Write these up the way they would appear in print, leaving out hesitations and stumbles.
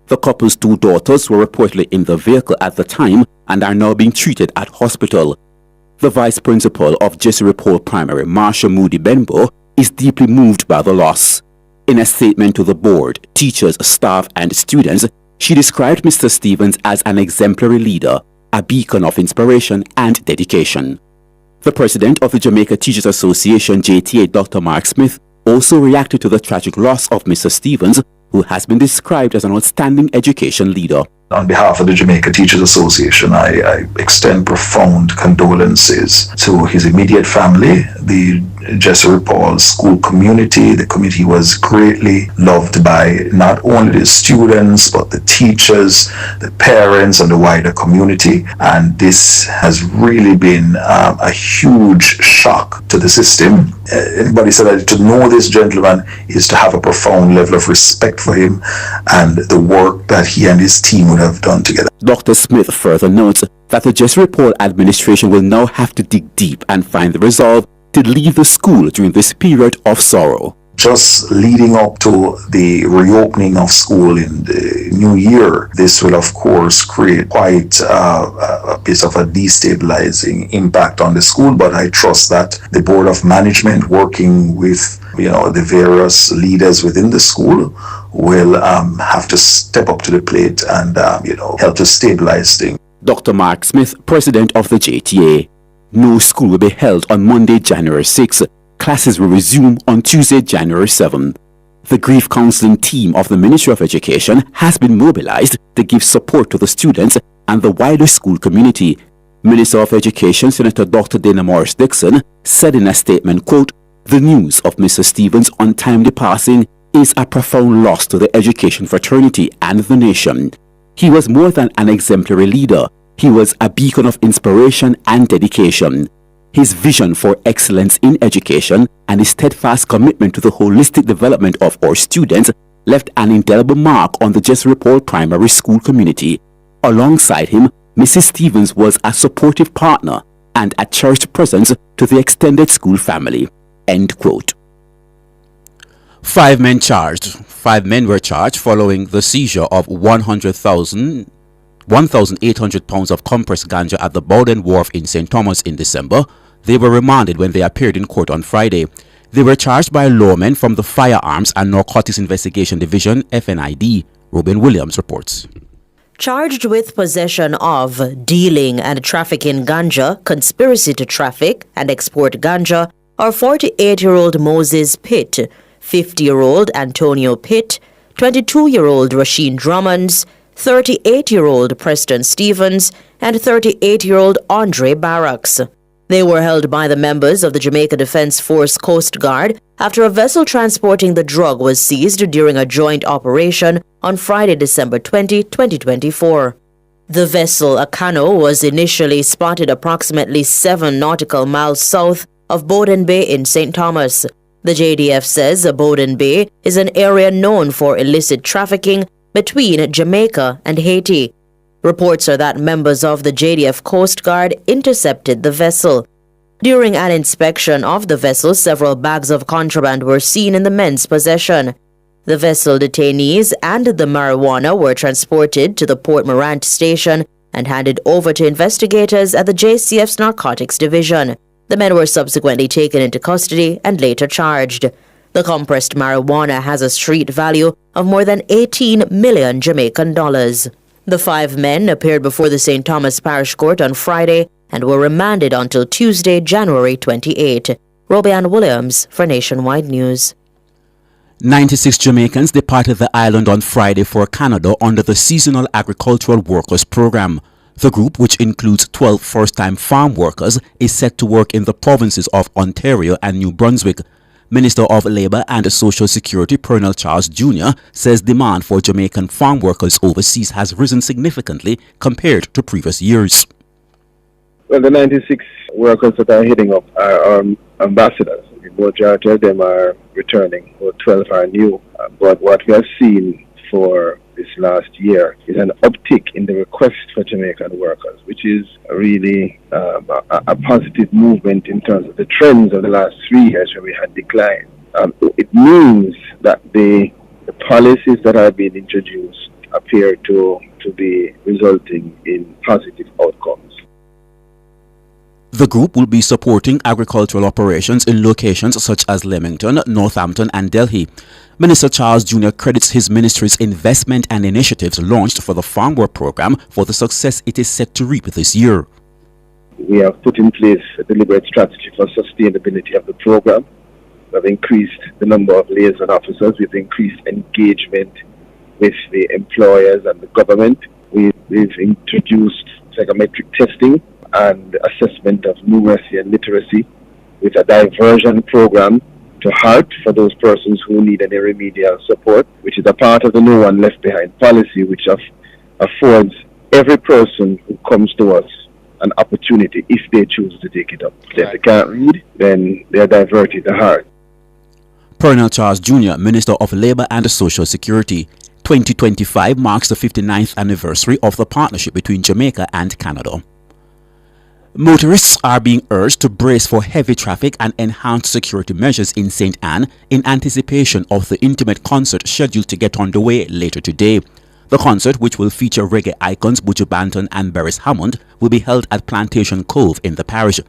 The couple's 2 daughters were reportedly in the vehicle at the time and are now being treated at hospital. The vice principal of Jesse Paul Primary, Marsha Moody Benbow, is deeply moved by the loss. In a statement to the board, teachers, staff and students, she described Mr. Stevens as an exemplary leader, a beacon of inspiration and dedication. The president of the Jamaica Teachers Association, JTA, Dr. Mark Smith, also reacted to the tragic loss of Mr. Stevens, who has been described as an outstanding education leader. On behalf of the Jamaica Teachers Association, I extend profound condolences to his immediate family, the Jesse Paul school community. The community was greatly loved by not only the students, but the teachers, the parents, and the wider community. And this has really been a huge shock to the system. Anybody said that to know this gentleman is to have a profound level of respect for him and the work that he and his team would have done together. Dr. Smith further notes that the Jesse Paul administration will now have to dig deep and find the resolve to leave the school during this period of sorrow. Just leading up to the reopening of school in the new year, this will of course create quite a bit of a destabilizing impact on the school, but I trust that the Board of Management, working with the various leaders within the school, will have to step up to the plate and help to stabilize things. Dr. Mark Smith, president of the JTA. No school will be held on Monday, January 6. Classes will resume on Tuesday, January 7. The grief counseling team of the Ministry of Education has been mobilized to give support to the students and the wider school community. Minister of Education, Senator Dr. Dana Morris Dixon, said in a statement, quote, "The news of Mr. Stevens' untimely passing is a profound loss to the education fraternity and the nation. He was more than an exemplary leader. He was a beacon of inspiration and dedication. His vision for excellence in education and his steadfast commitment to the holistic development of our students left an indelible mark on the Jesse Paul Primary School community. Alongside him, Mrs. Stevens was a supportive partner and a cherished presence to the extended school family." End quote. 5 men were charged following the seizure of 1,800 pounds of compressed ganja at the Bowden Wharf in St. Thomas in December. They were remanded when they appeared in court on Friday. They were charged by lawmen from the Firearms and Narcotics Investigation Division, FNID. Robin Williams reports. Charged with possession of, dealing and trafficking ganja, conspiracy to traffic and export ganja are 48-year-old Moses Pitt, 50-year-old Antonio Pitt, 22-year-old Rasheen Drummonds, 38-year-old Preston Stevens, and 38-year-old Andre Barracks. They were held by the members of the Jamaica Defence Force Coast Guard after a vessel transporting the drug was seized during a joint operation on Friday, December 20, 2024. The vessel, a canoe, was initially spotted approximately 7 nautical miles south of Bowden Bay in St. Thomas. The JDF says Bowden Bay is an area known for illicit trafficking between Jamaica and Haiti. Reports are that members of the JDF Coast Guard intercepted the vessel. During an inspection of the vessel, several bags of contraband were seen in the men's possession. The vessel detainees and the marijuana were transported to the Port Morant station and handed over to investigators at the JCF's Narcotics Division. The men were subsequently taken into custody and later charged. The compressed marijuana has a street value of more than 18 million Jamaican dollars. The 5 men appeared before the St. Thomas Parish Court on Friday and were remanded until Tuesday, January 28. Robianne Williams for Nationwide News. 96 Jamaicans departed the island on Friday for Canada under the Seasonal Agricultural Workers Program. The group, which includes 12 first-time farm workers, is set to work in the provinces of Ontario and New Brunswick. Minister of Labour and Social Security Pernell Charles Jr. says demand for Jamaican farm workers overseas has risen significantly compared to previous years. Well, the 96 workers that are heading up are ambassadors. The majority of them are returning, about 12 are new. But what we have seen for this last year is an uptick in the request for Jamaican workers, which is really a positive movement in terms of the trends of the last 3 years where we had decline. It means that the policies that are being introduced are appear to be resulting in positive outcomes. The group will be supporting agricultural operations in locations such as Leamington, Northampton and Delhi. Minister Charles Jr. credits his ministry's investment and initiatives launched for the Farm Work Program for the success it is set to reap this year. We have put in place a deliberate strategy for sustainability of the program. We have increased the number of liaison officers. We've increased engagement with the employers and the government. We've introduced psychometric testing and assessment of numeracy and literacy with a diversion program to HEART for those persons who need any remedial support, which is a part of the No One Left Behind policy, which affords every person who comes to us an opportunity if they choose to take it up. If they can't read, then they are diverted to HEART. Pernell Charles Jr., Minister of Labour and Social Security. 2025 marks the 59th anniversary of the partnership between Jamaica and Canada. Motorists are being urged to brace for heavy traffic and enhanced security measures in St. Anne in anticipation of the intimate concert scheduled to get underway later today. The concert, which will feature reggae icons Buju Banton and Beres Hammond, will be held at Plantation Cove in the parish.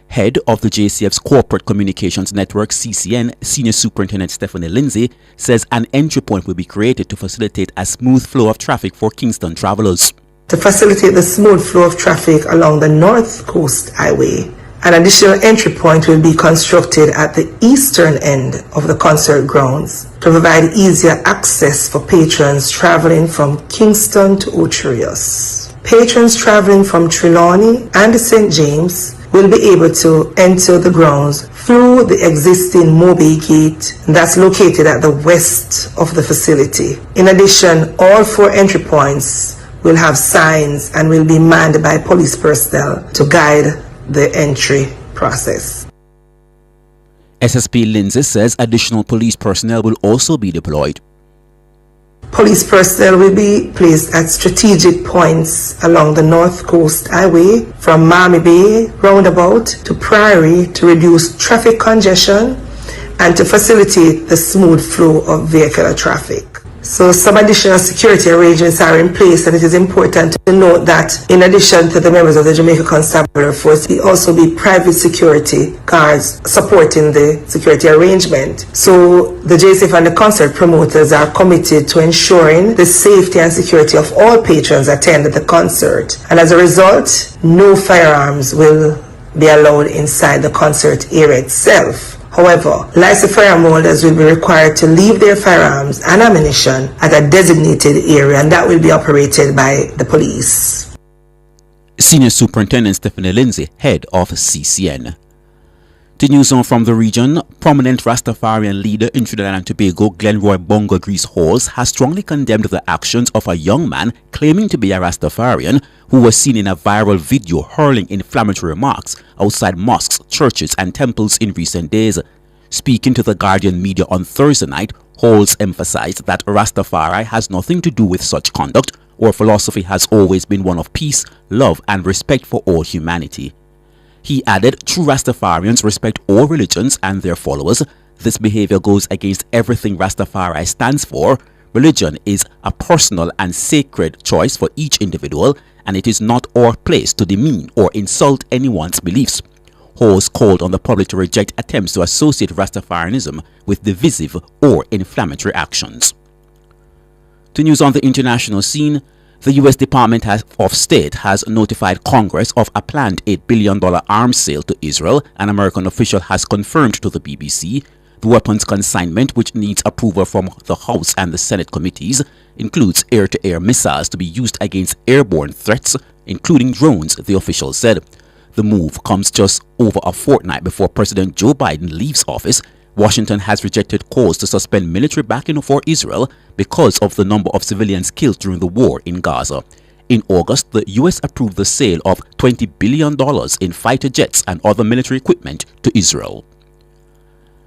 Head of the JCF's Corporate Communications Network, CCN, Senior Superintendent Stephanie Lindsay, says an entry point will be created to facilitate a smooth flow of traffic for Kingston travelers. To facilitate the smooth flow of traffic along the North Coast Highway, an additional entry point will be constructed at the eastern end of the concert grounds to provide easier access for patrons traveling from Kingston to Ocherius. Patrons traveling from Trelawney and St. James will be able to enter the grounds through the existing Mobay Gate that's located at the west of the facility. In addition, all 4 entry points will have signs and will be manned by police personnel to guide the entry process. SSP Lindsay says additional police personnel will also be deployed. Police personnel will be placed at strategic points along the North Coast Highway from Miami Bay roundabout to Prairie to reduce traffic congestion and to facilitate the smooth flow of vehicular traffic. So some additional security arrangements are in place, and it is important to note that in addition to the members of the Jamaica Constabulary Force, there will also be private security guards supporting the security arrangement. So the JCF and the concert promoters are committed to ensuring the safety and security of all patrons attending the concert. And as a result, no firearms will be allowed inside the concert area itself. However, licensed firearm holders will be required to leave their firearms and ammunition at a designated area, and that will be operated by the police. Senior Superintendent Stephanie Lindsay, head of CCN. To news on from the region, prominent Rastafarian leader in Trinidad and Tobago, Glenroy Bongo Grease Halls, has strongly condemned the actions of a young man claiming to be a Rastafarian who was seen in a viral video hurling inflammatory remarks outside mosques, churches and temples in recent days. Speaking to the Guardian media on Thursday night, Halls emphasized that Rastafari has nothing to do with such conduct. Our philosophy has always been one of peace, love and respect for all humanity. He added, true Rastafarians respect all religions and their followers. This behavior goes against everything Rastafari stands for. Religion is a personal and sacred choice for each individual, and it is not our place to demean or insult anyone's beliefs. Halls called on the public to reject attempts to associate Rastafarianism with divisive or inflammatory actions. To news on the international scene, the U.S. Department of State has notified Congress of a planned $8 billion arms sale to Israel. An American official has confirmed to the BBC the weapons consignment, which needs approval from the House and the Senate committees, includes air-to-air missiles to be used against airborne threats, including drones, the official said. The move comes just over a fortnight before President Joe Biden leaves office. Washington has rejected calls to suspend military backing for Israel because of the number of civilians killed during the war in Gaza. In August, the U.S. approved the sale of $20 billion in fighter jets and other military equipment to Israel.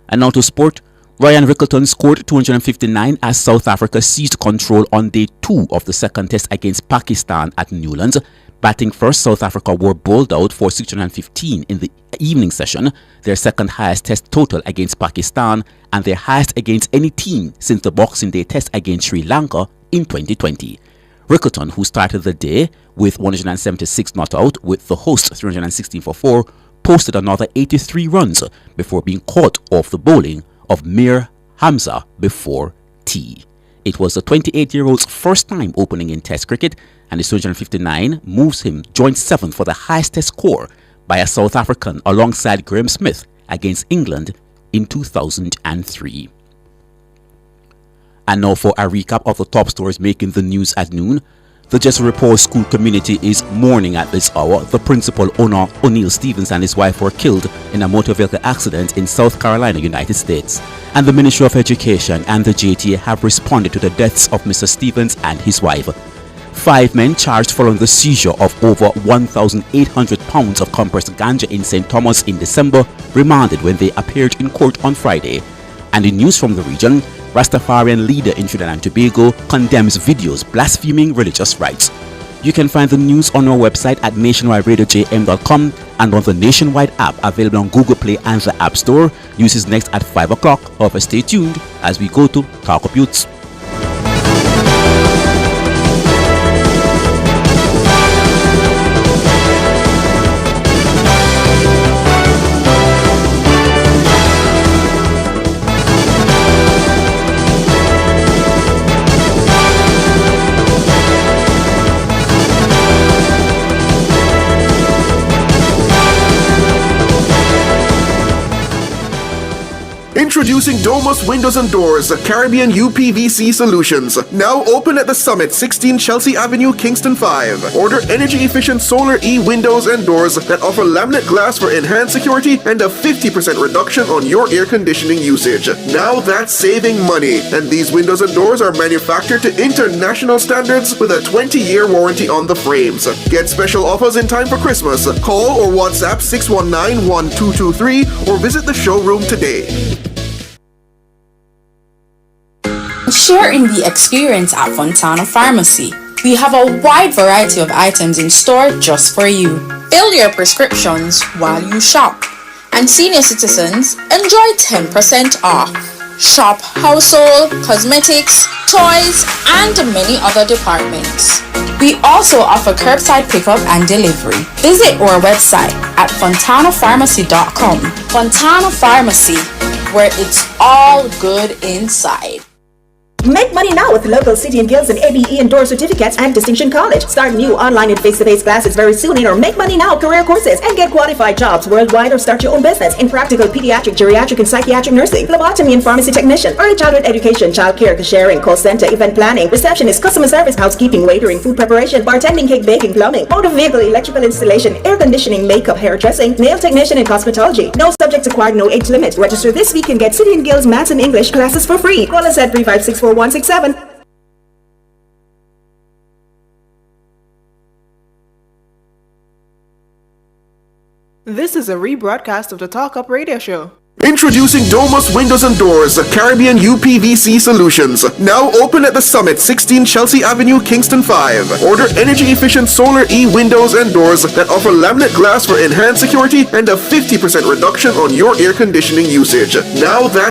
And now to sport. Ryan Rickelton scored 259 as South Africa seized control on day 2 of the second test against Pakistan at Newlands. Batting first, South Africa were bowled out for 615 in the evening session, their second highest test total against Pakistan and their highest against any team since the Boxing Day test against Sri Lanka in 2020. Rickerton, who started the day with 176 not out, with the host 316 for 4, posted another 83 runs before being caught off the bowling of Mir Hamza before tea. It was the 28-year-old's first time opening in Test cricket, and his 259 moves him joint 7th for the highest Test score by a South African alongside Graham Smith against England in 2003. And now for a recap of the top stories making the news at noon. The Jesuit Report school community is mourning at this hour. The principal, O'Neil Stevens, and his wife were killed in a motor vehicle accident in South Carolina, United States. And the Ministry of Education and the JTA have responded to the deaths of Mr. Stevens and his wife. 5 men charged following the seizure of over 1,800 pounds of compressed ganja in St. Thomas in December remanded when they appeared in court on Friday. And in news from the region, Rastafarian leader in Trinidad and Tobago condemns videos blaspheming religious rights. You can find the news on our website at nationwideradiojm.com and on the Nationwide app available on Google Play and the App Store. News is next at 5 o'clock. However, stay tuned as we go to Talk Up Youths. Introducing Domus Windows and Doors, Caribbean UPVC solutions. Now open at the Summit, 16 Chelsea Avenue, Kingston 5. Order energy-efficient Solar E windows and doors that offer laminate glass for enhanced security and a 50% reduction on your air conditioning usage. Now that's saving money. And these windows and doors are manufactured to international standards with a 20-year warranty on the frames. Get special offers in time for Christmas. Call or WhatsApp 619-1223 or visit the showroom today. Share in the experience at Fontana Pharmacy. We have a wide variety of items in store just for you. Fill your prescriptions while you shop. And senior citizens enjoy 10% off. Shop household, cosmetics, toys, and many other departments. We also offer curbside pickup and delivery. Visit our website at fontanapharmacy.com. Fontana Pharmacy, where it's all good inside. Make money now with local City and Guilds and ABE Endorsed certificates and Distinction College. Start new online and face-to-face classes very soon in our Make Money Now career courses and get qualified jobs worldwide or start your own business in practical pediatric, geriatric, and psychiatric nursing, phlebotomy and pharmacy technician, early childhood education, child care, cashiering, call center, event planning, receptionist, customer service, housekeeping, waitering, food preparation, bartending, cake baking, plumbing, motor vehicle, electrical installation, air conditioning, makeup, hairdressing, nail technician, and cosmetology. No subjects acquired, no age limit. Register this week and get City and Guilds Maths and English classes for free. Call us at 3564167. This is a rebroadcast of the Talk Up Radio Show. Introducing Domus Windows and Doors, Caribbean UPVC solutions. Now open at the Summit, 16 Chelsea Avenue, Kingston 5. Order energy-efficient Solar E windows and doors that offer laminate glass for enhanced security and a 50% reduction on your air conditioning usage. Now that